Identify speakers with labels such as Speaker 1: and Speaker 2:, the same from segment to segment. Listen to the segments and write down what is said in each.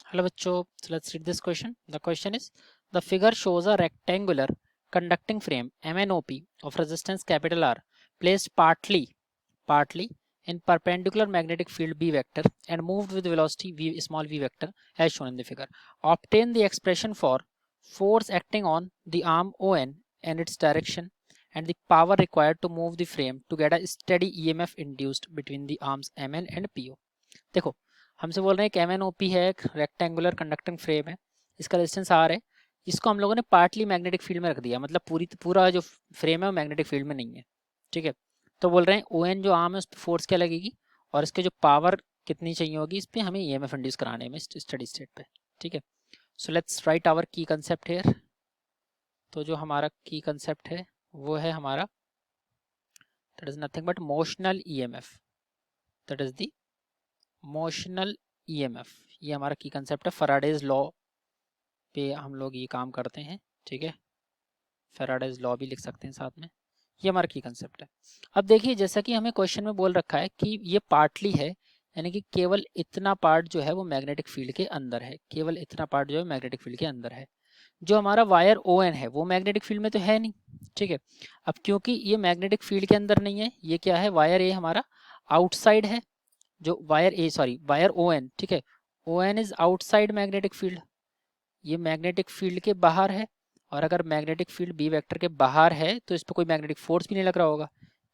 Speaker 1: Hello bachcho, so let's read this question. The question is, the figure shows a rectangular conducting frame MNOP of resistance capital R placed partly in perpendicular magnetic field B vector and moved with velocity v small v vector as shown in the figure. Obtain the expression for force acting on the arm ON and its direction and the power required to move the frame to get a steady EMF induced between the arms MN and PO. देखो हमसे बोल रहे हैं कि MNOP है, एक rectangular conducting frame है, इसका रेजिस्टेंस R है, इसको हम लोगों ने पार्टली मैग्नेटिक फील्ड में रख दिया, मतलब पूरा जो फ्रेम है वो मैग्नेटिक फील्ड में नहीं है। ठीक है, तो बोल रहे हैं ON जो आर्म है उस पर फोर्स क्या लगेगी और इसके जो पावर कितनी चाहिए होगी इस पर हमें EMF इंड्यूस कराने में स्टडी स्टेट पे। ठीक है, सो लेट्स राइट आवर की कंसेप्ट हेयर। तो जो हमारा की कंसेप्ट है वो है हमारा that is nothing but motional EMF, that is the motional EMF। ये हमारा की कंसेप्ट है, फैराडेज लॉ पे हम लोग ये काम करते हैं। ठीक है, फैराडेज लॉ भी लिख सकते हैं साथ में, ये हमारा की कंसेप्ट है। अब देखिए जैसा कि हमें क्वेश्चन में बोल रखा है कि ये पार्टली है, यानी कि केवल इतना पार्ट जो है वो मैग्नेटिक फील्ड के अंदर है, केवल इतना पार्ट जो है मैग्नेटिक फील्ड के अंदर है। जो हमारा वायर ON है वो मैग्नेटिक फील्ड में तो है नहीं। ठीक है, अब क्योंकि ये मैग्नेटिक फील्ड के अंदर नहीं है, ये क्या है, वायर A हमारा आउटसाइड है, जो वायर ON, ठीक है, ON is outside magnetic field, ये मैग्नेटिक फील्ड के बाहर है, और अगर मैग्नेटिक फील्ड बी वेक्टर के बाहर है तो इस पर कोई मैग्नेटिक फोर्स भी नहीं लग रहा होगा।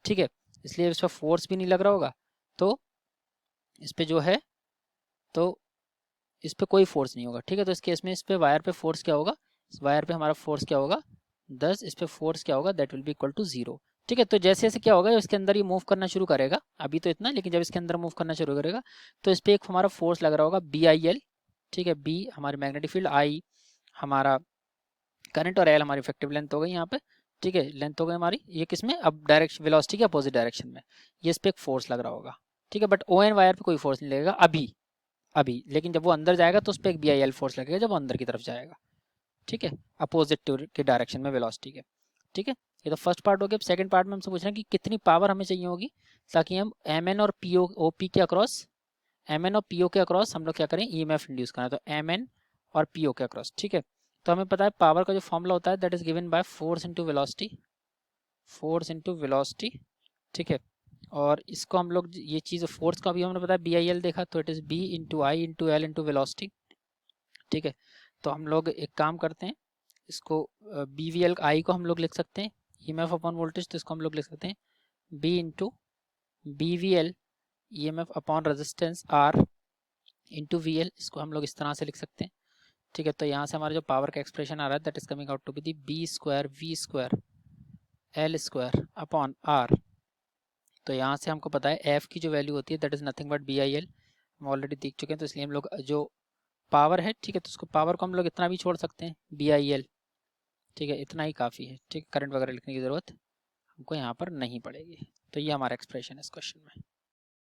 Speaker 1: ठीक है, इसलिए इस पर फोर्स भी नहीं लग रहा होगा, तो इस पे जो है तो इस पे कोई फोर्स नहीं होगा। ठीक है, तो इस केस में इस पे वायर पे फोर्स क्या होगा, इस वायर पे हमारा फोर्स क्या होगा 10, इस पे फोर्स क्या होगा that will be equal to 0। ठीक है, तो जैसे जैसे क्या होगा इसके अंदर ये मूव करना शुरू करेगा, अभी तो इतना, लेकिन जब इसके अंदर मूव करना शुरू करेगा तो इस पर एक हमारा फोर्स लग रहा होगा BIL। ठीक है, बी हमारी मैग्नेटिक फील्ड, आई हमारा करंट और एल हमारी इफेक्टिव लेंथ हो गई यहाँ पे। ठीक है, लेंथ हो गई हमारी, ये किसमें, अब डायरेक्शन वेलोसिटी के अपोजिट डायरेक्शन में, ये इस पर एक फोर्स लग रहा होगा। ठीक है, बट ON वायर पे कोई फोर्स नहीं लगेगा अभी, लेकिन जब वो अंदर जाएगा तो उस पर एक BIL फोर्स लगेगा जब वो अंदर की तरफ जाएगा। ठीक है, अपोजिट के डायरेक्शन में वेलोसिटी के। ठीक है, ये तो फर्स्ट पार्ट हो गया। सेकंड पार्ट में हमसे पूछ रहे हैं कि कितनी पावर हमें चाहिए होगी ताकि हम MN और PO के अक्रॉस हम लोग क्या करें, EMF इंड्यूस करें, तो MN और PO के अक्रॉस। ठीक है, तो हमें पता है पावर का जो फॉर्मूला होता है that is given by force into velocity. ठीक है, और इसको हम लोग ये चीज़ फोर्स का भी हमने पता है BIL देखा, तो it is B into I into L into velocity. ठीक है, तो हम लोग एक काम करते हैं, इसको BVL आई को हम लोग लिख सकते हैं EMF अपॉन वोल्टेज, तो इसको हम लोग लिख सकते हैं B into BVL EMF upon resistance R into VL, इसको हम लोग इस तरह से लिख सकते हैं। ठीक है, तो यहाँ से हमारा जो पावर का एक्सप्रेशन आ रहा है that is coming out to be the B square V square L square upon R। तो यहाँ से हमको पता है F की जो वैल्यू होती है that is nothing but BIL, हम ऑलरेडी देख चुके हैं, तो इसलिए हम लोग जो पावर है, ठीक है, तो उसको पावर को हम लोग इतना भी छोड़ सकते हैं BIL। ठीक है, इतना ही काफ़ी है। ठीक है, करंट वगैरह लिखने की ज़रूरत हमको यहाँ पर नहीं पड़ेगी। तो ये हमारा एक्सप्रेशन है इस क्वेश्चन में।